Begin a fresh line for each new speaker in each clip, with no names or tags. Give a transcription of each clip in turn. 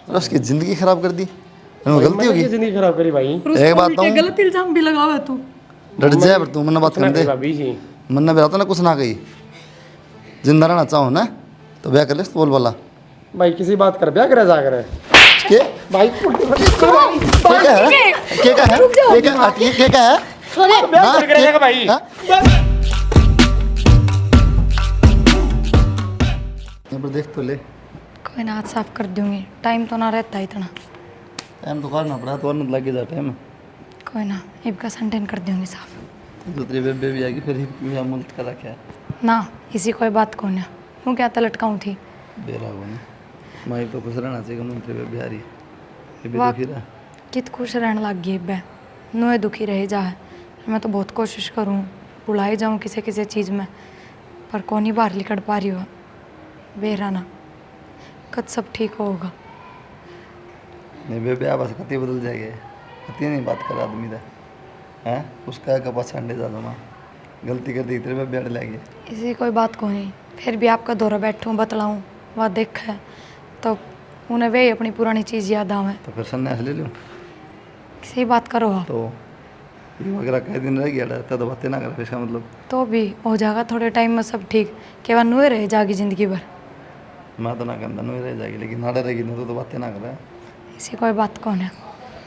और उसकी ज़िंदगी ख़राब कर दी। गलती होगी,
जिंदगी खराब करी भाई।
एक बात तो
गलत इल्जाम भी लगावे तू।
डट जाए पर तू मन्ना बात कर दे,
भाभी जी
मन्ना बेरा तो ना कुछ ना कही। जिंदा रहना चाहो ना तो ब्याह कर ले, बोल बोला
भाई किसी बात कर ब्याह करे जा करे
के
भाई
क्या है, क्या है, क्या है
ब्याह करेगा भाई।
हाँ? यहाँ पर देख तो ले,
कोई ना, हाथ साफ कर दूंगी, टाइम तो ना रहता इतना।
टाइम तो करना पड़ा तो और लग जा टाइम।
कोई ना, इब का संटेन कर दूंगी साफ।
दूसरी बेबे भी आएगी फिर ही मुल्क का रखा है
ना इसी कोई बात को ना, हूँ क्या लटकाऊँ थी।
बेरा को ना माई तो खुश रहना चाहिए, मुझे बेबे आ रही ये भी
वाह,
दुखी रहा।
कित खुश रहने लग गई बे, नुए दुखी रह जा है। मैं तो बहुत कोशिश करूँ, बुलाई जाऊँ किसी किसी चीज़ में, पर कौन ही बाहर निकल पा रही हो। बेरा ना कद सब ठीक होगा।
नहीं बेबे आप बस कति बदल जाएगा, कति नहीं बात कर आदमी दा हैं, उसका का पछाड़ने जा माँ गलती कर दी तेरे बेबे अड़ लेगी।
इसी कोई बात को नहीं, फिर भी आपका दौरा बैठूँ बतलाऊँ वह देख है तो उन्हें वे अपनी पुरानी चीज़ याद आवे।
तो फिर सन्यास ले लूँ
सही बात करो आप।
तो अगर कई दिन रह गया रहता तो बातें ना कर, इसका मतलब
तो भी हो जाएगा थोड़े टाइम में सब ठीक, केवल नुए रह जाएगी ज़िंदगी भर।
मैं तो ना करता नहीं रह जाएगी, लेकिन नाड़े रहेगी नहीं तो बातें ना करे।
इसी कोई बात कौन है।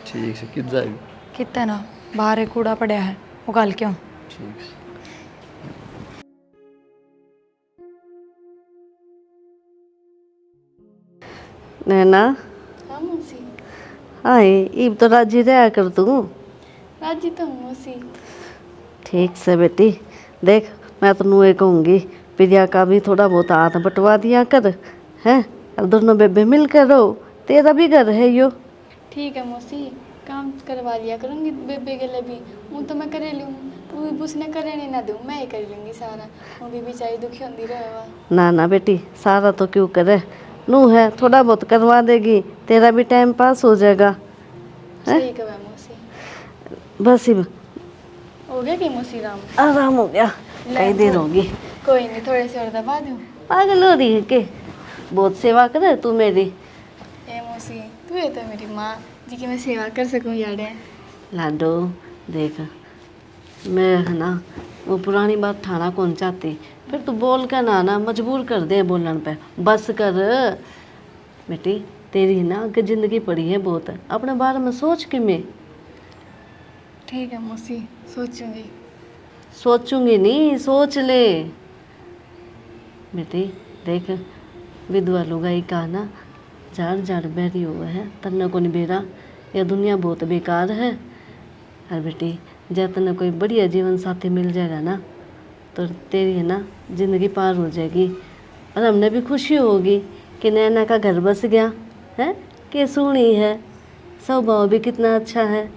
ठीक से कित जाएगी,
कितने ना बाहर एक कूड़ा पड़ा है, उगाल क्यों।
ठीक से।
नैना
हाँ मौसी।
हाय, इब तो राजी रहा कर तू।
राजी तो हूँ मौसी।
ठीक से बेटी, देख मैं तो नुए कहूँगी प्रिया का भी थोड़ा बहुत हाथ बंटवा दिया कर, हैं, और दोनों बेबे मिल कर रहो, तेरा भी घर है यो।
ठीक है मौसी, काम करवा लिया करूँगी बेबे के लिए भी। वो तो मैं करे लूँ, वो भी उसने करे नहीं ना दूँ, मैं ही कर लूँगी सारा। वो भी बेचारी दुखी होती रहे।
ना ना बेटी, सारा तो क्यों करे, नू है थोड़ा बहुत करवा देगी, तेरा भी टाइम पास हो जाएगा।
सही कहा मौसी।
बस इब
हो गया कि मौसी राम?
आराम हो गया, कई देर होगी।
कोई नहीं, थोड़े से और दबा दूँ।
पागल हो रही है के, बहुत सेवा करे तू मेरी।
ए मौसी, तू है तो मेरी माँ जी की मैं सेवा कर सकूँ यार।
लाडो देख, मैं है ना वो पुरानी बात ठाना कौन चाहती, फिर तू बोल कर ना मजबूर कर दे बोलने पे, बस कर बेटी। तेरी ना आगे ज़िंदगी पड़ी है बहुत, अपने बारे में सोच कि मैं।
ठीक है मौसी, सोचूंगी।
सोचूंगी नहीं, सोच ले बेटी। देख विधवा लुगाई का ना झाड़ झाड़ बैरी हुआ है, तन्ने को नहीं बेरा, यह दुनिया बहुत बेकार है। और बेटी जब तन्ने कोई बढ़िया जीवन साथी मिल जाएगा ना तो तेरी है ना ज़िंदगी पार हो जाएगी, और हमने भी खुशी होगी कि नैना का घर बस गया है, कि सुनी है, स्वभाव भी कितना अच्छा है।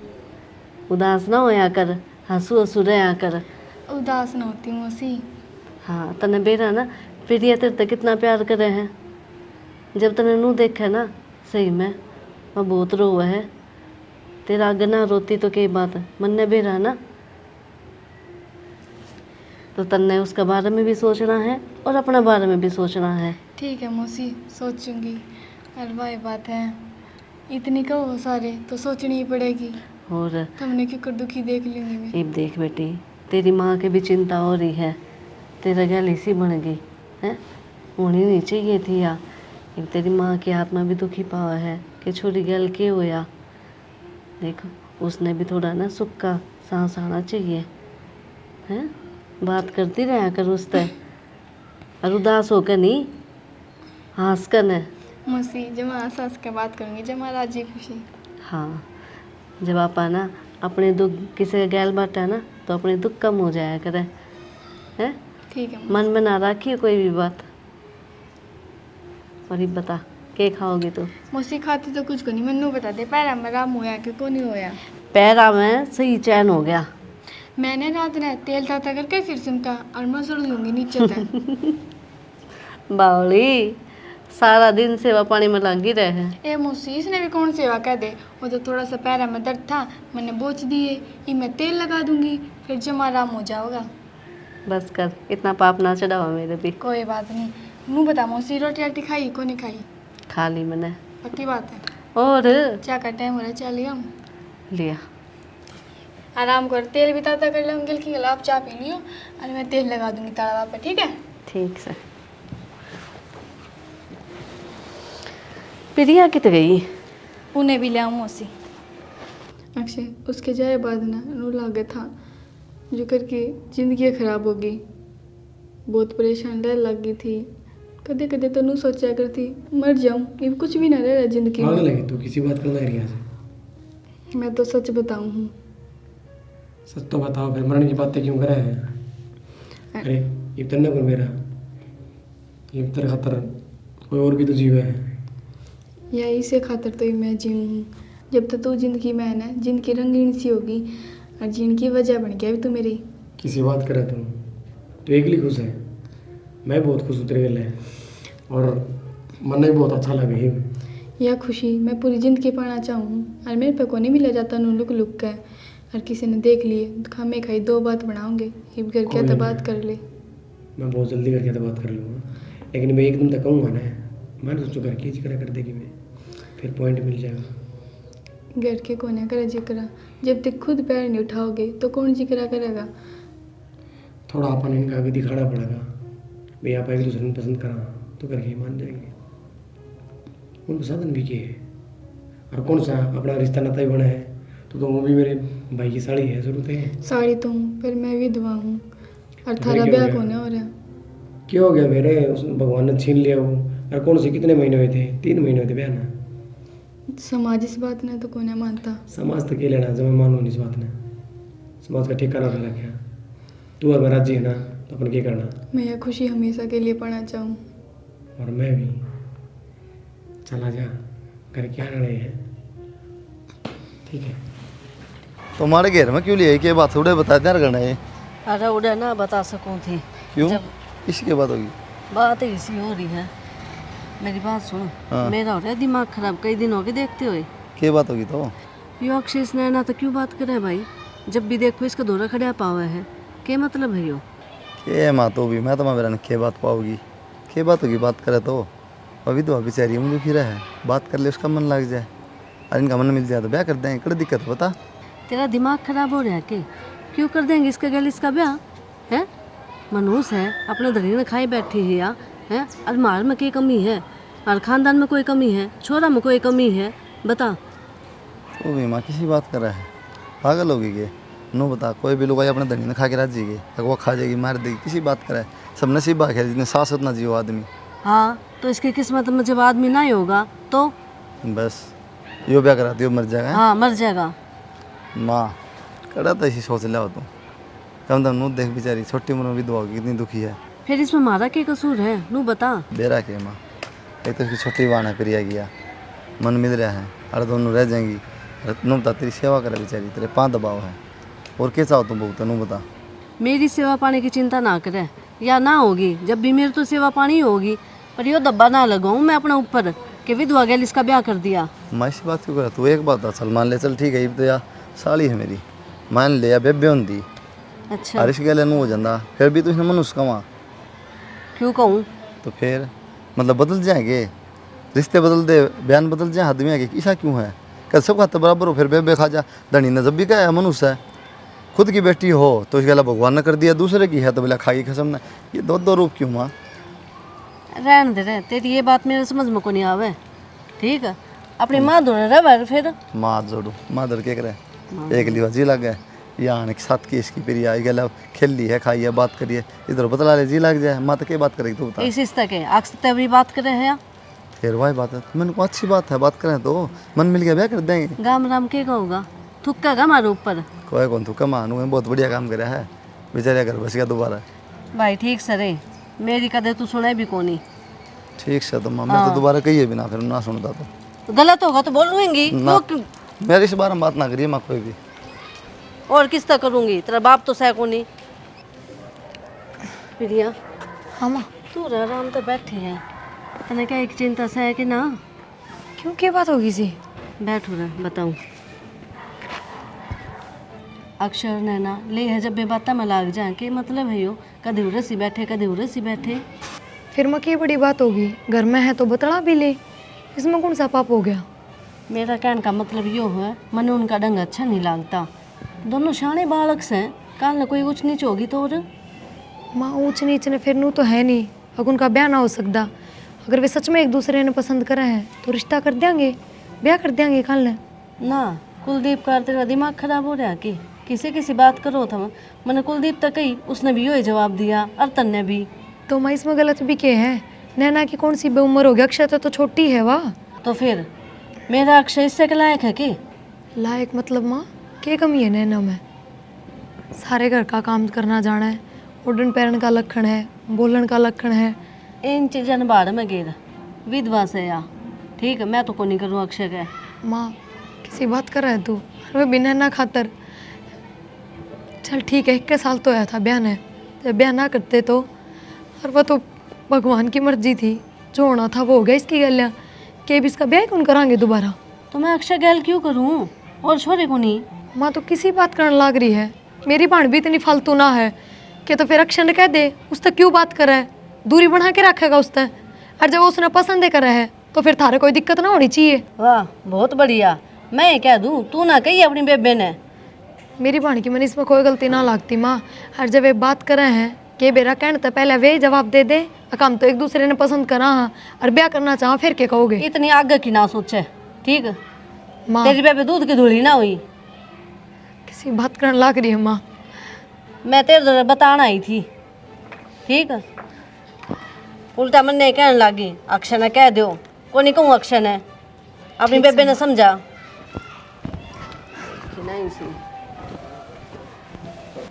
उदास ना होया कर, हंसू हंसू रहा कर।
उदास ना होती मौसी।
हाँ तने बेरा ना प्रिया तेरे तक कितना प्यार करे हैं, जब तने नू देखे ना सही में मैं बहुत रोवा है। तेरा आगे ना रोती तो कई बात मन ने बेरा ना, तो तन्ने उसके बारे में भी सोचना है और अपने बारे में भी सोचना है।
ठीक है मौसी, सोचूंगी। और वही बात है, इतनी कहो सारे तो सोचनी ही पड़ेगी।
और
तुमने क्यों कर दुखी देख लूँगी मैं।
इब देख बेटी, तेरी माँ की भी चिंता हो रही है, तेरा गैल इसी बन गई है, होनी नहीं चाहिए थी या। इब तेरी माँ के हाथ में भी दुखी पावा है कि छोरी गैल के होया। देखो उसने भी थोड़ा ना सुख का सांस आना चाहिए, हैं, बात करती रहा कर उससे, और उदास होकर नहीं, हंस कर न।
मौसी जब मैं हंस हंस के बात करूँगी, जब मैं राजी खुशी।
हाँ जब आप ना अपने दुख किसी का गैल बांटा ना तो अपने दुख कम हो जाया करे, हैं।
ठीक है
मन में ना रखिए कोई भी बात। और ये बता के खाओगी तू?
मौसी खाती तो कुछ को नहीं, मैनू बता दे पैरा में राम होया कि को नहीं होया।
पैरा में सही चैन हो गया।
मैंने रात ने तेल ताता करके सिर सिमटा और मैं सड़ दूंगी नीचे तक।
बावली सारा दिन सेवा पानी में लगी रहे।
ए मौसी इसने भी कौन सेवा कह दे, वो तो थोड़ा सा पैरा में दर्द था, मैंने बोच दिए, ये मैं तेल लगा दूंगी फिर जमा आराम हो जाओगा।
बस कर, इतना पाप ना चढ़ावा मेरे भी।
कोई बात नहीं। मुँह बता मौसी रोटी राटी खाई को नहीं खाई?
खा ली मैंने,
पक्की बात है।
और
क्या का टाइम हो रहा है, चाय लिया हम।
लिया।
आराम कर, तेल भी ताता कर लूँगी की गला, आप चाय पी लियो और मैं तेल लगा दूँगी तावा पे, ठीक है।
ठीक से। प्रिया कित गई?
उन्हें भी ले आऊँ मौसी। अक्षय उसके जाए बाद ना रू लागे था जो करके जिंदगी खराब हो गई, बहुत परेशान रह लग गई थी। कदे कदे तो नू सोचा करती मर जाऊं, ये कुछ भी ना रह रहा जिंदगी
पागल
में।
है तू, किसी बात करना है रिया से।
मैं तो सच बताऊं हूँ।
सच तो बताओ, फिर मरने की बातें क्यों करे हैं? अरे ये तन्ने को मेरा ये तेरे खातर कोई और भी तो जीव है।
या इसे खातर तो ही मैं जीऊँ हूँ। जब तक तू जिंदगी में है ना, जिंदगी रंगीन सी होगी और जीने की वजह बन गया भी तू मेरी।
किसी बात करे तू एकली खुश है, मैं बहुत खुश हूँ तेरे गले और मन भी बहुत अच्छा लगे ही।
यह खुशी मैं पूरी जिंदगी पाना चाहूँ और मेरे पे को नहीं मिला जाता नू लुक लुक का। और किसी ने देख लिए खामे खाई दो बात बनाओगे, ये भी करके तो बात कर ले।
मैं बहुत जल्दी करके तो बात कर लूँगा, लेकिन मैं एकदम तक कहूँगा ना, मैंने सोचो करके जिक्र कर देगी मैं, फिर पॉइंट मिल जाएगा।
घर के कोने करे जिक्र, जब तक खुद पैर नहीं उठाओगे तो कौन जिक्र करेगा।
थोड़ा अपन इनका भी दिखाना पड़ेगा भाई, आप एक दूसरे को पसंद करा तो करके मान जाएंगे। उनको साधन भी किए और कौन सा अपना रिश्ता नाता ही बना है तो वो भी मेरे भाई की साड़ी है, जरूरत है।
साड़ी तो हूँ पर मैं विधवा हूँ और
तो
थारा
फिर क्या
ब्याह
हो गया?
होने हो रहा।
क्या हो गया मेरे, उस भगवान ने छीन लिया वो। और कौन से कितने महीने हुए थे? 3 महीने हुए थे ब्याह ना।
समाज इस बात ने तो कोने मानता।
समाज तो क्या लेना जब मैं मानूँ इस बात ने, समाज का ठेका ना रखा। तू और मैं राजी है ना तो अपन क्या करना।
मैं यह खुशी हमेशा के लिए पाना चाहूँ।
और मैं भी चला जा, घर क्या रहे हैं, ठीक है।
तुम्हारे घर में क्यों लिए, क्या बात थोड़े बता देना करना है?
अरे उड़े ना बता सकूँ थी।
क्यों?
जब
किसकी बात होगी?
बात ऐसी हो रही है, मेरी बात सुन।
हाँ।
मेरा हो रहा है दिमाग खराब, कई दिन हो गए देखते हुए।
क्या बात होगी तो?
यो अक्षय नैना तो क्यों बात करे भाई, जब भी देखो इसका दौरा खड़ा पावा है, क्या मतलब है यो?
के माँ तो भी मैं तो मेरा के बात पाओगी, के बात होगी? बात करे तो अभी तो अभी बेचारी मुझे फिर है, बात कर ले उसका मन लग जाए और इनका मन मिल जाए तो ब्याह कर देंगे। कड़ी दिक्कत है बता?
तेरा दिमाग खराब हो रहा है के? क्यों कर देंगे इसके गल इसका ब्याह है? मनहूस है, अपने धरी ने खाई बैठी है या है? अलमार में कोई कमी है और खानदान में कोई कमी है, छोरा में कोई कमी है, बता।
तो भी माँ किसी बात कर रहा है, पागल होगी के? नो बता, कोई भी लोग अपने धनी ने खा के राजी गए, अगर वो खा जाएगी मार देगी, किसी बात करे? सब नसीब बात है, जितने सास उतना जियो आदमी।
हाँ तो इसकी किस्मत में जब आदमी ना ही होगा तो
बस यो ब्याह करा दियो मर जाएगा।
हाँ मर जाएगा।
माँ कड़ा तो इसी सोच लिया हो तुम, कम दम नू देख बेचारी छोटी उम्र में विधवा होगी, कितनी दुखी है।
फिर इसमें हमारा क्या कसूर है, नू बता।
बेरा के माँ, एक तो उसकी छोटी बहन है प्रिया गया, मन मिल रहा है और दोनों रह जाएंगी। नू बता, तेरी सेवा करे बेचारी, तेरे पाँव दबाव है, और क्या चाहो तुम बहुत? नू बता।
मेरी सेवा पानी की चिंता ना करे, या ना होगी, जब भी मेरी तो सेवा पानी होगी, पर यो दब्बा ना लगाऊं मैं अपने ऊपर कि विधवा गैल इसका ब्याह कर दिया।
मैं इसी बात क्यों करा? तू एक बात बता, चल मान ले, चल ठीक है, ये तो यार साली है मेरी, मान ले या बेबे होंगी
अच्छा
और इस गैले नू हो जाता, फिर भी तो इसने मनुष्य कमा,
क्यों कहूँ?
तो फिर मतलब बदल जाएंगे, रिश्ते बदल दे, बयान बदल जाए, आदमी आगे ऐसा क्यों है? कल सब खाते बराबर हो, फिर बेबे खा जा। धनी ने जब भी कहा है मनुष्य है, खुद की बेटी हो तो इसके अलावा भगवान ने कर दिया, दूसरे की है तो बोला खाई खसम ने, ये दो दो रूप क्यों माँ?
रहने दे रहे, तेरी ये बात मेरे समझ में को नहीं आवे, ठीक है? अपनी माँ धोने रह बार फिर।
माँ जोड़ो, माँ धर के करे, एक लिवा जी लग गए यहाँ आने के साथ की इसकी प्रिया आई गया, खेल ली है, खाई है, बात करिए, इधर बतला ले, जी लग जाए। माँ तो क्या बात करेगी तू बता?
इस रिश्ते के अक्स तभी बात करे है,
फिर वही बात है, मैंने को अच्छी बात है, बात करें तो मन मिल गया ब्याह कर देंगे।
गाम राम के होगा, थुक्का गा हमारे ऊपर।
कोई कौन तू कमानू है, बहुत बढ़िया काम करे है, बेचारे घर बस गया दोबारा।
भाई ठीक से रे, मेरी कदर तू सुने भी कोनी।
ठीक से तो माँ, मैं तो दोबारा कहिए भी ना, फिर ना सुनता तो
गलत होगा तो बोलूंगी,
ना, मेरे इस बारे में बात ना करिए माँ कोई भी।
और किस तरह करूंगी, तेरा बाप तो सह कोनी। प्रिया
हाँ माँ।
तू आराम तो बैठी है, तने क्या एक चिंता से है कि ना?
क्यों, क्या बात होगी जी?
बैठो रे बताऊं। अक्षर नैना ले है जब बेबाता में लाग जाए, के मतलब है यो कभी उरे सी बैठे, कभी उरे सी बैठे।
फिर मैं क्या बड़ी बात होगी, घर में है तो बतला भी ले, इसमें कौन सा पाप हो गया?
मेरा कहने का मतलब यो है, मने उनका ढंग अच्छा नहीं लगता। दोनों शाणे बालक से, काल न कोई ऊंच नीच होगी तो और
माँ ऊंच नीच ने फिर नू तो है नहीं, अगर उनका ब्याह ना हो सकता। अगर वे सच में एक दूसरे ने पसंद करा है तो रिश्ता कर देंगे, ब्याह कर देंगे कल ने।
ना कुलदीप का तेरा दिमाग खराब हो रहा कि किसी किसी बात करो था। मैंने कुलदीप तक कही, उसने भी यही जवाब दिया, अर्तन ने भी।
तो माँ इसमें गलत भी क्या है? नैना की कौन सी बेउम्र हो गई, अक्षता तो छोटी है वाह।
तो फिर मेरा अक्षय इससे के लायक है कि?
लायक मतलब माँ क्या कमी है नैना में? सारे घर का काम करना जाना है, उड़न पैरन का लक्षण है, बोलन का लक्षण है।
इन चीज़न बाढ़ में गिर विधवा से या ठीक है, मैं तो को नहीं करूँ अक्षय के।
माँ किसी बात कर रहा है तू? अरे बिना ना खातर चल ठीक है, 21 साल तो आया था ब्याह ने, जब ब्याह ना करते तो, और वह तो भगवान की मर्जी थी, जो होना था वो हो गया इसकी गलियाँ। के भी इसका ब्याह कौन करांगे दोबारा?
तो मैं अक्षय गैल क्यों करूँ और छोरे को नहीं?
माँ तो किसी बात करने लाग रही है, मेरी भाण भी इतनी फालतू ना है कि तो फिर अक्षय ने कह दे उस तक क्यों बात कर रहा है, दूरी बना के रखेगा उस तक। और जब उसने पसंद है करा है तो फिर थारे कोई दिक्कत ना होनी चाहिए।
वाह बहुत बढ़िया, मैं ये कह दूँ तू ना कही अपनी बेबे ने।
मेरी भाण की मैंने इसमें कोई गलती ना लागती माँ। और जब वे बात कर रहे हैं कि बेरा कहने तो पहले वे जवाब दे दे, हम तो एक दूसरे ने पसंद करा हाँ और ब्याह करना चाहो फिर क्या कहोगे?
इतनी आगे की ना सोचे ठीक है,
माँ
तेरी बेबे दूध की धूली ना हुई।
किसी बात करने लाग रही है माँ।
मैं तेरे जरा बताना आई थी ठीक है, उल्टा मन ने कहने लगी अक्षय ने कह दो को नहीं कहूँ, अक्षय ने अपनी बेबे ने समझा नहीं सी।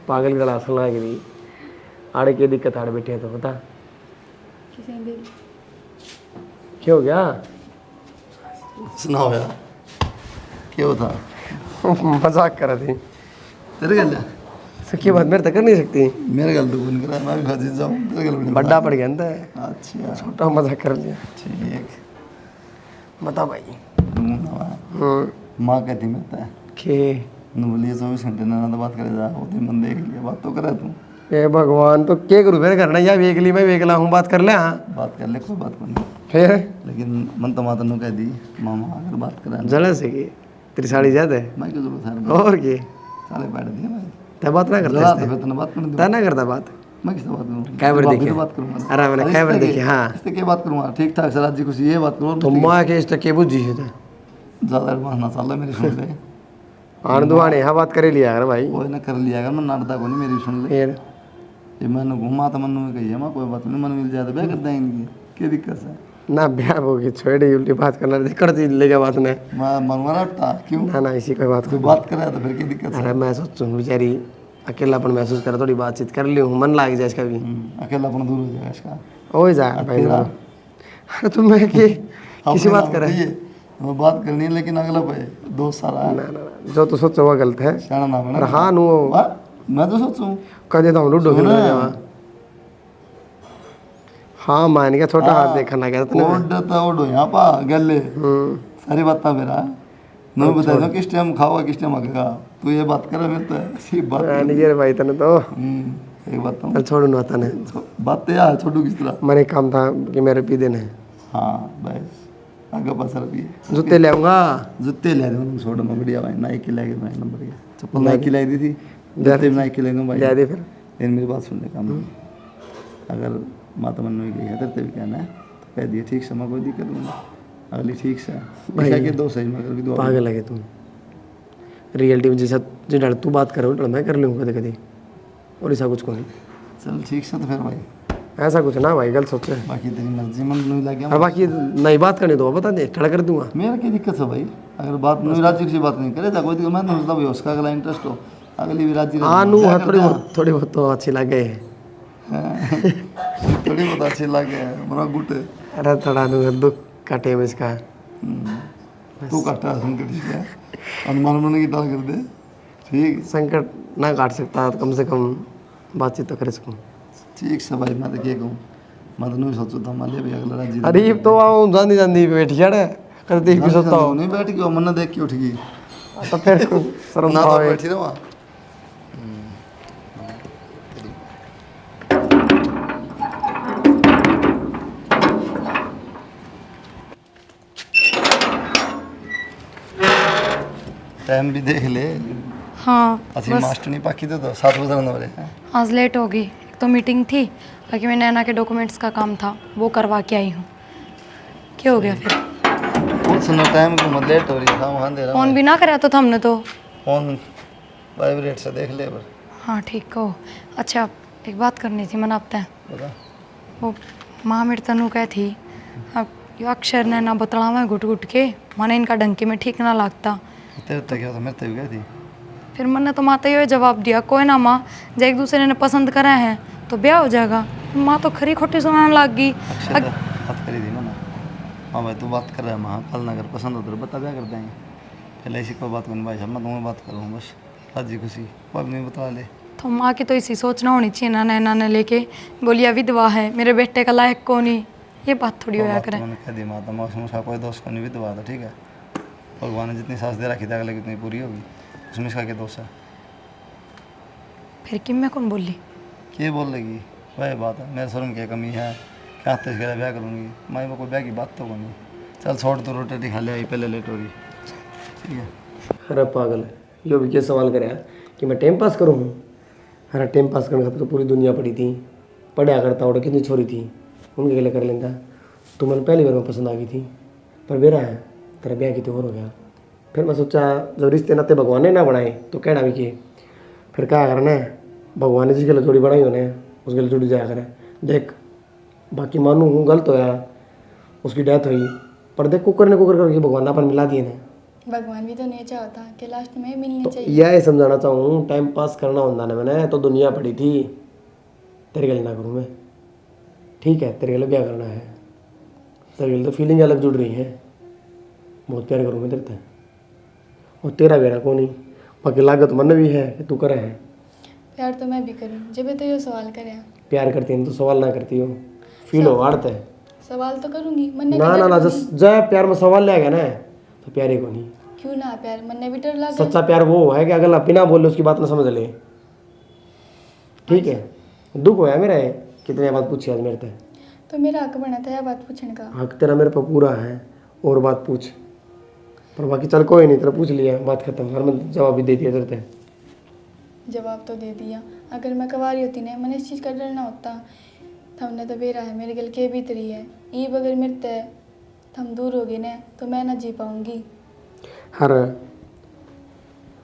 पागल गला सुना गिरी आड़े की दिक्कत आड़े बैठे हैं तो बता क्या हो गया?
सुनाओ यार क्या था?
मजाक कर रहे थे।
तेरे गल
सखी बात मेरे तक कर नहीं सकती।
मेरे गल तो कौन करा, मैं भी फाजी जाऊँ तेरे गल
बड्डा पड़ गया ना,
अच्छा
छोटा मजाक कर लिया।
ठीक
बता भाई।
माँ कहती मिलता है
के
न बोलिए 24 घंटे ना तो बात करे जा, वो दिन मन देख लिया बात तो करे तू।
ए भगवान, तो क्या करूँ फिर करना, या वेख ली मैं वेखला हूँ, बात कर ले। हाँ
बात कर ले कोई बात को नहीं,
फिर
लेकिन मन तो माता ने कह दी मामा अगर बात करा
जला से की तेरी साड़ी ज्यादा है
मैं क्यों जरूरत है
और के
साले बैठ दिया मैं
तब बात ना
जला
करता
तो फिर तूने बात करने
ता ना करता बात।
मैं किससे बात करूँ?
कैमरे
भाभी
देखे
तो बात करूँगा।
अरे मैंने कैमरे देखे। हाँ
इससे क्या बात करूँगा, ठीक ठाक से राज्य खुशी ये बात करूँ।
तो माँ के इस तक के बुझी है
ज़्यादा एडवांस ना साला मेरी सुन ले
आन दुआने हाँ बात करे लिया अगर भाई
वो ना कर लिया अगर मैं नाटता को नहीं मेरी सुन ले।
फिर
ये मैंने घूमा तो मन में कही है मैं कोई बात नहीं, मन मिल जाए तो ब्याह कर देंगे इनकी क्या दिक्कत है?
ना ब्याह होगी छोड़ी उल्टी बात करना करती ले जा बात ने
मैं मनवाना उठता क्यों?
ना ना इसी कोई बात
कोई बात करे तो फिर क्या दिक्कत है?
अरे मैं सोचूं बेचारी अकेलापन महसूस करे, थोड़ी बातचीत कर ली हूँ, मन लाग जाए इसका भी।
अकेला अपना दूर हो जाएगा इसका।
हो जाए भाई। अरे तुम मैं कि किसी बात करे
वो बात करनी है लेकिन अगला पे दोस्त सारा है।
ना ना ना, जो तो सोचो वो गलत है।
शाना ना बना।
अरे हाँ नु
मैं तो सोचूं
कदे तो हम लूडो खेल रहे जावा। हाँ मान गया, छोटा हाथ देखने लगा तूने।
कोड तो ओडो यहाँ पा गले सारी बातें मेरा मैं बता दूं किस टाइम खाओगा किस टाइम आएगा, तू ये बात करे मेरे तो ऐसी बात
नहीं गे भाई तने तो
एक बात
चल छोड़ो ना तने
बात तो यार छोटू किस तरह।
मैंने काम था कि मेरे पी देने
हाँ बस आगे पास रखिए
जूते ले आऊंगा।
जूते ले दूँ छोड़ मैं बढ़िया भाई नाइकी लाई मैं नंबर गया चप्पल नाइकी लाई दी थी जूते भी नाइकी ले दूँ भाई
ले दे फिर।
लेकिन मेरी बात सुन ले काम अगर माता मन में गई है तेरे भी कहना है तो कह दिए ठीक से मैं कोई दिक्कत नहीं अगली ठीक से भाई के दो सही मगर भी दो
पागल लगे तुम रियलिटी में जैसा जो तू बात कर रहा मैं कर लूँगा कभी कभी और ऐसा कुछ को नहीं।
चल ठीक से तो फिर भाई
ऐसा कुछ ना भाई गलत सोचे।
बाकी तेरी मर्जी मन नहीं लग गया
और बाकी नई बात करनी तो बता दे ठड़ा कर दूंगा।
मेरा क्या दिक्कत है भाई अगर बात नहीं राज्य की बात नहीं करे तो कोई दिक्कत मैं तो सोचता भाई उसका अगला इंटरेस्ट हो अगली भी राज्य
हाँ नू थोड़ी बहुत तो अच्छी लगे
थोड़ी बहुत अच्छी लगे मेरा गुट
अरे थोड़ा नू दुख काटे में इसका
तू काटा संकट इसका अनुमान मन की टाल कर दे ठीक
संकट ना काट सकता तो कम से कम बातचीत तो कर सकूँ।
ठीक से भाई मैं तो क्या कहूँ मैं तो नहीं सोचता था मान लिया भाई अगला राज्य
अरे तो आओ जानी जानी बैठ जाड़े कर देख भी सोचता हूँ
नहीं बैठ गया मन देख के उठ गई
तो फिर शर्म
ना तो
आवे।
बैठी रहा टाइम भी देख ले।
हाँ
असली
बस
मास्टर नहीं पाकी तो 7 बजे हो रहे हैं।
आज लेट हो गई। एक तो मीटिंग थी, बाकी मैं नैना के डॉक्यूमेंट्स का काम था वो करवा के आई हूँ। क्या हो गया फिर?
कुछ सुनो टाइम को मत लेट हो रही है, वहाँ दे रहा
फोन
हूँ
भी ना कराया तो था हमने तो।
फोन वाइब्रेट से देख ले पर।
हाँ ठीक हो। अच्छा एक बात करनी थी मन आपते।
बता।
वो माँ मेरे तनु कह थी अब यो अक्षर ने ना बतलावा घुट घुट के माने इनका डंके में ठीक ना लगता।
तेरे तक क्या था, मेरे तक गई थी।
फिर मैंने तो माता ये जवाब दिया कोई ना माँ, जब एक दूसरे ने पसंद करा है तो ब्याह हो जाएगा। माँ तो खरी खोटी सुनाने लग गई।
अक्षय तो बात करी थी ना। हाँ भाई तू बात कर रहा है, वहाँ कल ना अगर पसंद हो तो बता, क्या कर देंगे। पहले ऐसी कोई बात करनी भाई साहब, मैं तुम्हें बात करूँ बस, राजी खुशी वो नहीं बता ले।
तो माँ की तो इसी सोचना होनी चाहिए ना नैना ने लेके बोलिया विधवा है मेरे बेटे का लायक कौन ही, ये बात थोड़ी होया करे।
मैंने कह दी माता मौसम उसका कोई दोस्त को नहीं विधवा था, ठीक है। भगवान ने जितनी सांस दे रखी थी अगले कितनी पूरी होगी, उसमें इसका क्या दोष है।
फिर कि मैं कौन बोली?
ये बोल लेगी वही बात है, मेरे शर्म की कमी है, क्या तो इसके ब्याह करूँगी मैं, वो कोई ब्याह की बात तो को नहीं। चल छोड़ तो रोटी खा ले आई, पहले लेट हो रही, ठीक है।
अरे पागल है, यो भी क्या सवाल करे कि मैं टाइम पास करूँ। अरे टाइम पास करने खातिर तो पूरी दुनिया पड़ी थी, पढ़ा करता और कितनी छोरी थी उनके लिए कर लेता। तो मैंने पहली बार में पसंद आ गई थी, पर बेरा है तेरा ब्याह की तो और हो गया। फिर मैं सोचा जब रिश्ते नाते भगवान ने ना बनाए तो कहना भी किए, फिर क्या करना है, भगवान ने जिसके लिए जोड़ी बनाई होने उसके लिए जुड़ जाया करे। देख बाकी मानू हूँ गलत होया, उसकी डेथ हुई, पर देख कुकर करके भगवान ने अपन मिला दिए ने।
भगवान भी तो नहीं चाहता कि लास्ट में मिलनी
तो
चाहिए।
यह समझाना चाहूँ टाइम पास करना होता ना, मैंने तो दुनिया पड़ी थी तेरे गले ना करूँ मैं, ठीक है। तेरे गले ब्याह करना है, तेरे गले तो फीलिंग अलग जुड़ रही है, बहुत प्यार करूँ मैं तेरे से, और तेरा बेरा को नहीं। बाकी लागत मन भी है कि तू करे है।
प्यार तो मैं भी करूँ, जब तो ये सवाल करे।
प्यार करती है तो सवाल ना करती हो, फील हो आड़त है।
सवाल तो करूँगी, मन ने
ना ना ना, जब प्यार में सवाल ले गया ना तो प्यारे को नहीं।
क्यों ना प्यार, मन ने भी डर लगा।
सच्चा प्यार वो है कि अगर बिना बोले उसकी बात ना समझ ले, ठीक है। दुख होया मेरा है कितने बात पूछी आज मेरे से,
तो मेरा हक बना था यह बात पूछने का।
हक तेरा मेरे पर पूरा है, और बात पूछ। पर बाकी चल कोई नहीं, तेरा पूछ लिया बात खत्म, हर मैं जवाब भी दे दिया तेरे से।
जवाब तो दे दिया, अगर मैं कवारी होती ना मैंने इस चीज़ का डर ना होता। थमने तो बेरा है मेरे गल के भी तरी है, ईब अगर मेरे ते थम दूर हो गए ना तो मैं ना जी पाऊंगी।
हर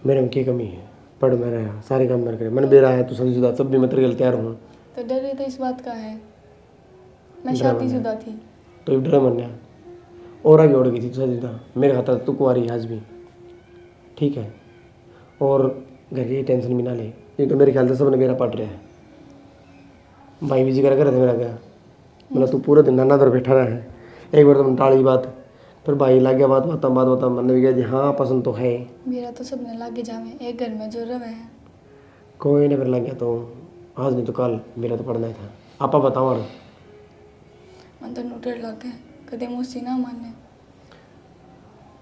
मेरे में की कमी है, पढ़ मैं रहा सारे काम मेरे करे, मैंने बेरा है तू शादीशुदा, तब भी मैं तेरे गल तैयार हूँ।
तो डर तो इस बात का है, मैं
डरा
शादीशुदा थी।
तो ये डर मन और आगे उड़ गई थी शादीशुदा, मेरे खाता तू कुंवारी आज भी, ठीक है। और घर की टेंशन भी ना ले, ये तो मेरे ख्याल से सबने मेरा पट रहा है। भाई भी जिक्र करे थे मेरा क्या, मतलब तू पूरे दिन नाना दर बैठा रहा है, एक बार तो मैं टाली बात, फिर भाई लग गया बात बात मैंने भी कहा जी हाँ पसंद तो है।
मेरा तो सबने लागे जावे, एक घर में जो रवे है।
कोई नहीं, फिर लग गया तो आज नहीं तो कल, मेरा तो पढ़ना ही था। आपा बताओ और
मन तो डर लगे कदे मुझसे ना माने।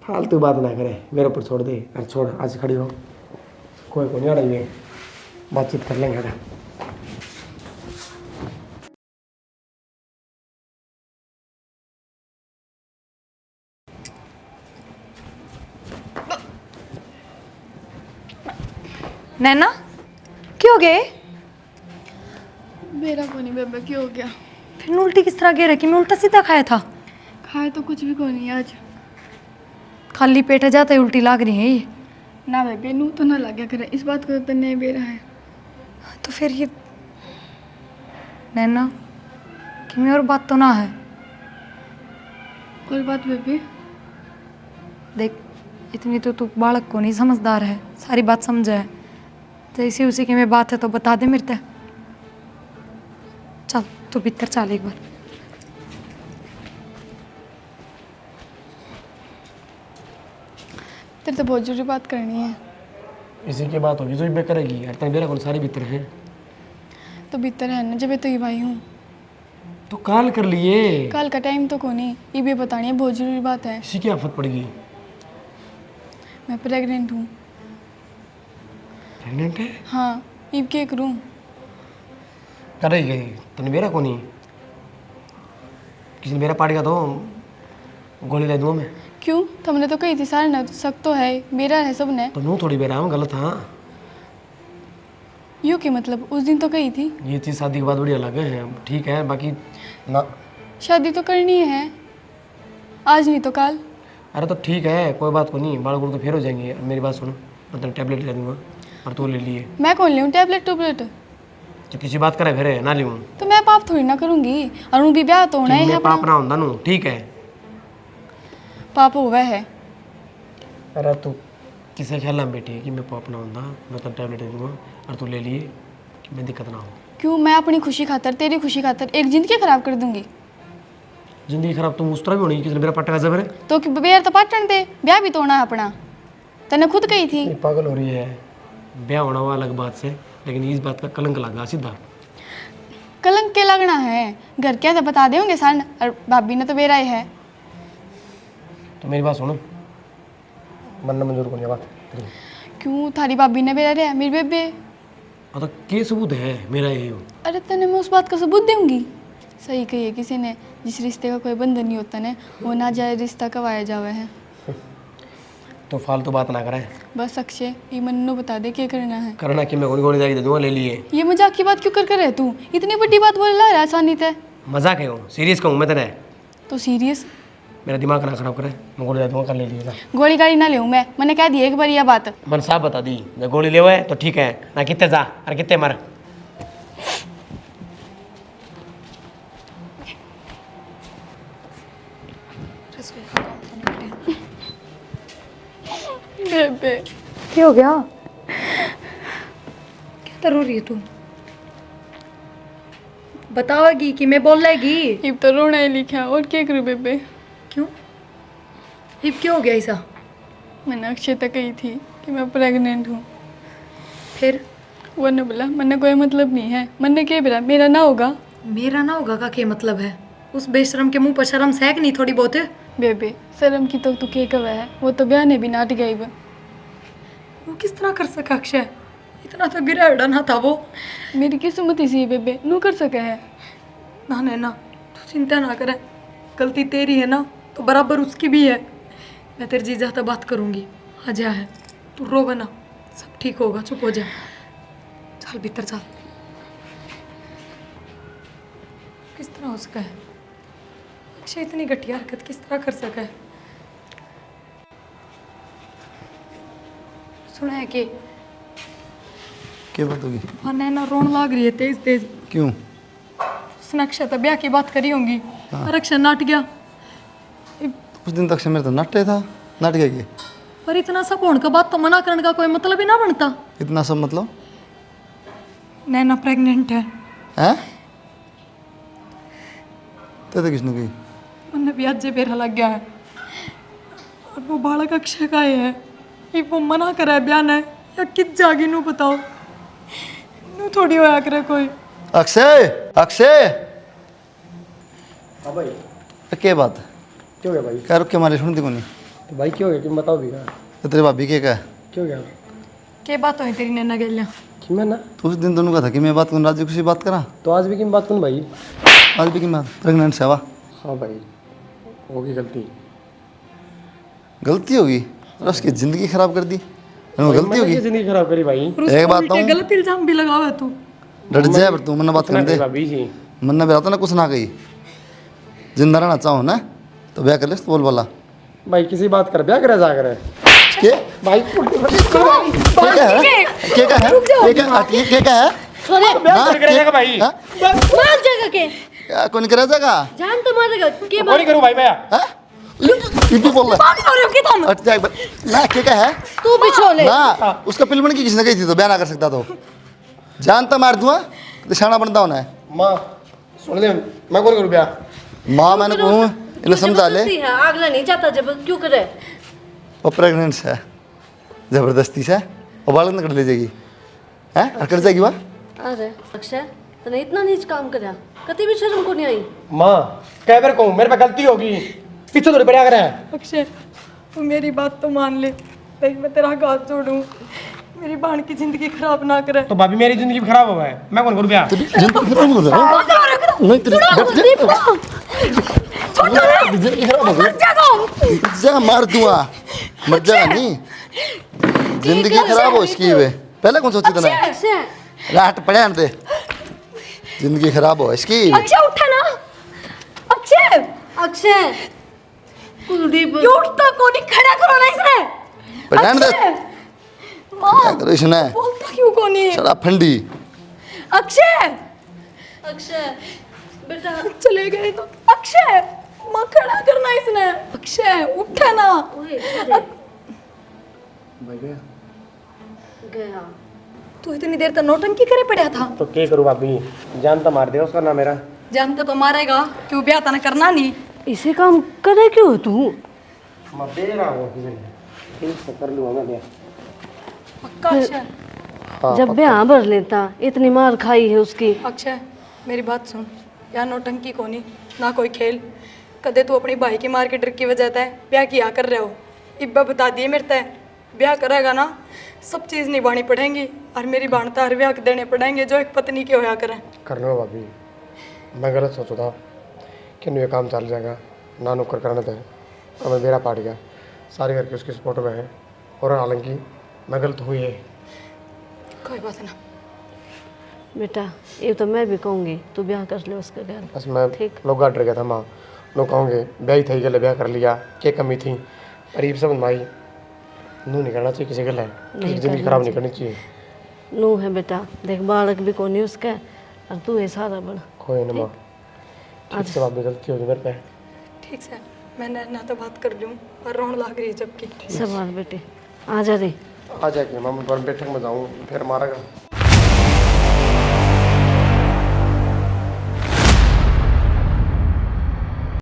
फालतू बात ना करे, मेरे ऊपर छोड़ दे। अरे छोड़, आज खड़ी हो, कोई को नहीं अड़ेंगे, बातचीत कर लेंगे। अगर
नैना क्यों गए?
मेरा को नहीं बेबे, क्यों हो गया?
फिर उल्टी किस तरह गिर रखी? मैं उल्टा सीधा खाया था।
खाए तो कुछ भी को नहीं आज।
खाली पेट जाता ही उल्टी लाग रही है ये।
ना बेबे नू तो ना लगे करे, इस बात को तो नहीं बेरा है।
तो फिर ये नैना कि में और बात तो ना है।
और बात बेबे?
देख इतनी तो तू बालक को नहीं, समझदार है, सारी बात समझा है। तो इसी उसी की में बात है तो बता दे मेरे से। चल तू भीतर चल एक बार।
तेरे तो बहुत जरूरी बात करनी है।
इसी की बात होगी जो भी करेगी, अरे मेरा कौन सारी भीतर है
तो भीतर है ना, जब तो ही भाई हूँ।
तो काल कर लिए,
कल का टाइम तो को नहीं, ये भी बतानी है, बहुत जरूरी बात है।
इसी की आफत पड़ गई।
मैं प्रेग्नेंट हूँ।
प्रेग्नेंट है?
हाँ, ईब क्या करूँ?
करे गई तने मेरा को नहीं, किसी ने मेरा पार्टी का तो गोली ले दूँ मैं।
क्यों? तुमने तो कही थी सारे ना शक तो है मेरा है सबने।
तो नू थोड़ी बेरा हम गलत हाँ।
यूँ की मतलब उस दिन तो कही थी।
ये चीज़ शादी के बाद बढ़िया लगे है, ठीक है, बाकी ना।
शादी तो करनी है, आज नहीं तो कल।
अरे तो ठीक है, कोई बात को नहीं, बाल गुड़ तो फिर हो जाएंगे। मेरी बात सुनो, मैं तेरे टैबलेट ले दूंगा और तू ले लिए।
मैं कौन लूँ टैबलेट टूबलेट?
तो किसी बात करे फिर ना लूँ
तो मैं पाप थोड़ी ना करूँगी, और उन भी ब्याह तो होना ही है
मैं
अपना।
पाप ना होता नू, ठीक है।
पाप हुआ है।
अरे तू किसे ख्याल में बैठी है कि मैं पाप ना होता, मैं तो टैबलेट दे दूंगा और तू ले लिए कि मैं दिक्कत ना हो।
क्यों? मैं अपनी खुशी खातर, तेरी खुशी खातर एक जिंदगी खराब कर दूंगी।
जिंदगी खराब तुम उस तरह भी होनी, किसी ने मेरा पट्टा का जबर है।
तो कि बेर तो पाटन दे, ब्याह भी तो होना है अपना। तने खुद कही थी।
ये पागल हो रही है, ब्याह होना हुआ अलग बात से, लेकिन इस बात का कलंक लगा सीधा।
कलंक के लगना है, घर क्या तो बता देंगे सारे, और भाभी ने तो बेरा ही है।
तो मेरी बात सुनो, मन्ना मंजूर को नहीं बात।
क्यों? थारी भाभी ने बेरा है, मेरी बेबे।
हाँ तो क्या सबूत है मेरा ये हो?
अरे तने मैं उस बात का सबूत दूंगी। सही कही है किसी ने, जिस रिश्ते का कोई बंधन नहीं होता ने वो ना जाए रिश्ता कवाया जावे है।
तो फालतू बात ना करे।
बस अक्षय ये मन्नू बता दे क्या करना है।
करना कि मैं गोली गोली जाके दे दूंगा, ले लिए।
ये मजाक की बात क्यों कर रहे तू? इतनी बड़ी बात बोल रहा है आसानी से।
मजाक है, सीरियस कहूँ मैं तेरे।
तो सीरियस?
मेरा दिमाग ना खराब करे, मैं गोली दे दूंगा, कर ले लिए।
गोली गाड़ी ना ले मैं, मैंने कह दी एक बार यह बात।
मन साहब बता दी, जब गोली ले हुए तो ठीक है ना, कितने जा और कितने मर।
बेबे
क्या हो गया? क्या तर हो रही है तू? बताओगी कि मैं बोल लेगी?
अब तो रोना ही लिखा और क्या करूँ बेबे।
क्यों? हिप क्यों हो गया ऐसा?
मैंने अक्षय तक कही थी कि मैं प्रेग्नेंट हूँ।
फिर?
वो ने बोला मैंने कोई मतलब नहीं है। मैंने क्या बोला मेरा ना होगा।
मेरा ना होगा का क्या मतलब है? उस बेशरम के मुंह पर शर्म है कि नहीं थोड़ी बहुत?
बेबे शर्म की तो तू क्या कवा है, वो तो ब्याह ने भी नाट गई।
वो किस तरह कर सका अक्षय? इतना तो गिरा उड़ा ना था वो।
मेरी किस्मत इसी बेबे नू कर सके है।
ना नैना तू चिंता ना करे, गलती तेरी है ना तो बराबर उसकी भी है। मैं तेरे जीजा से बात करूंगी, आ जा है, तू रोवे ना, सब ठीक होगा, चुप हो जा। चल भीतर चल। किस तरह हो सका है अक्षय? इतनी घटिया हरकत किस तरह कर सका है? सुना है कि
क्या बात होगी?
हाँ नैना रोन लाग रही है तेज तेज।
क्यों?
उसने अक्षय तो ब्याह की बात करी होंगी और अक्षय नाट गया।
कुछ दिन तक से मेरा तो नाट्य था, नाट गया कि
पर इतना सब होने का बात तो मना करने का कोई मतलब ही ना बनता।
इतना सब मतलब
नैना प्रेग्नेंट है।
हैं? तो किसने कही?
मैंने भी आज बेरा लग गया है और वो बालक अक्षय का ही है। ये वो मना करा है बयान है या किस जागी नू बताओ, नू थोड़ी होया करे कोई।
अक्षय, अक्षय
हाँ भाई,
क्या बात?
क्यों गया भाई?
क्या रुक के मारे सुनती को नहीं?
तो भाई क्यों गया, तुम बताओ भी।
तो तेरे भाभी के क्या?
क्यों गया
क्या बात हुई तेरी नैना गेलिया?
कि मैं ना,
तो उस दिन दोनों का था कि मैं बात करूँ, राजू किसी बात करा।
तो आज भी की बात करूँ भाई?
आज भी की बात प्रेगनेंट से? वाह,
हाँ भाई, होगी गलती।
गलती होगी और उसकी ज़िंदगी खराब कर दी, और गलती होगी।
जिंदगी खराब करी भाई।
एक बात कहूँ,
गलत इल्जाम भी लगावे तू।
डट जाए पर तू मन्ना बात कर दे।
भाभी जी,
मन्ना भी आता ना कुछ ना कही, जिंदा रहना चाहो ना तो ब्याह कर ले, बोल वाला
भाई किसी बात कर ब्याह करे जा करे
के
भाई।
क्या है? क्या क्या है? क्या क्या है? हाँ,
करेगा भाई,
हाँ?
मार जाएगा के
क्या कौन करे जाएगा?
जान तो मारेगा के
नहीं करूँ भाई मैं।
हाँ? ये बोल रहा हट जा एक बार ना। क्या है
तू भी छोले
ना? उसका पिलमन की किसने कही थी तो बयान ना कर सकता, तो जानता मार दूंगा तो शाना बनता होना है।
माँ सुन ले, मैं कौन करूँ ब्याह?
माँ मैंने कहूँ इन्हें समझा ले,
जबरदस्ती है, अगला नहीं चाहता जब क्यों करे।
वो प्रेगनेंट है जबरदस्ती से, वो बालक न कर ले जाएगी है, और कर जाएगी वह।
अरे अक्षय तने इतना नीच काम करया, कति भी शर्म को नहीं आई।
माँ कह बार कहूँ, मेरे पे गलती होगी, पीछे थोड़ी बढ़िया करे।
अक्षय तू मेरी बात तो मान ले, देख मैं तेरा हाथ जोड़ूं, मेरी बहन की जिंदगी खराब ना करे।
तो भाभी मेरी जिंदगी खराब हुआ है, मैं कौन करूँ ब्याह?
जिंदगी खत्म कर रहा हूँ। नहीं तेरी जिंदगी खराब हो गई। जा मार दूंगा, मर जाएगा नहीं। जिंदगी खराब हो इसकी वे, पहले कौन सोची था
अक्षय
रात पड़े दे, जिंदगी खराब हो इसकी।
अक्षय उठा ना, अक्षय
अक्षय कुलदीप
क्यों उठता कौन, खड़ा करो ना इसे।
पड़े दे,
अक्षय,
क्या
माँ
करो इसने,
बोलता क्यों कौन है।
चला फंडी।
अक्षय
अक्षय बेटा
चले गए तो अक्षय, माँ खड़ा करना इसने। अक्षय उठा ना।
गया
तू इतनी देर तक नौटंकी करे पड़ा था।
तो क्या करूँ भाभी, जान तो मार दे उसका ना मेरा।
जानते तो मारेगा, क्यों ब्याह तना करना नहीं।
इसे काम करे क्यों तू?
मैं दे रहा हूँ ठीक से कर लूँगा मैं ब्याह।
पक्का अक्षय।
जब ब्याह भर लेता, इतनी मार खाई है उसकी।
अक्षय मेरी बात सुन, यार नौटंकी कोनी ना कोई खेल। कदे तू अपनी भाई की मार के डर की वजह से ब्याह किया कर रहे हो। इब्बा बता दिए मेरे ते, ब्याह करेगा ना सब चीज़ निभानी पड़ेंगी, और मेरी बाणता हर ब्याह देने पड़ेंगे जो एक पत्नी के होया करें।
कर लो भाभी, मैं गलत सोचा था कि ये काम चल जाएगा, ना नौकर करने थे, और मैं मेरा पाट गया। सारे घर के उसकी सपोर्ट में है, और हालांकि मैं गलत हुई है।
कोई बात ना।
बेटा ये तो मैं भी कहूँगी तू ब्याह कर ले उसके घर।
बस मैं
ठीक।
लोग डर गया था माँ, लोग कहोगे ब्याह ही थी गले ब्याह कर लिया, क्या कमी थी। पर ये सब माई नू नहीं करना चाहिए किसी गले, किसी जिंदगी खराब नहीं करनी चाहिए।
नू है बेटा, देख बालक भी कोनी उसका, और तू है सारा बड़ा।
कोई ना माँ, ठीक से भाभी गलती होगी मेरे पे।
ठीक से मैंने ना तो बात कर लूँ और रोन लाग रही है जबकि।
सब बात बेटे आ जा रे।
आ जाएगी माँ, मैं बैठक में जाऊँ फिर मारेगा।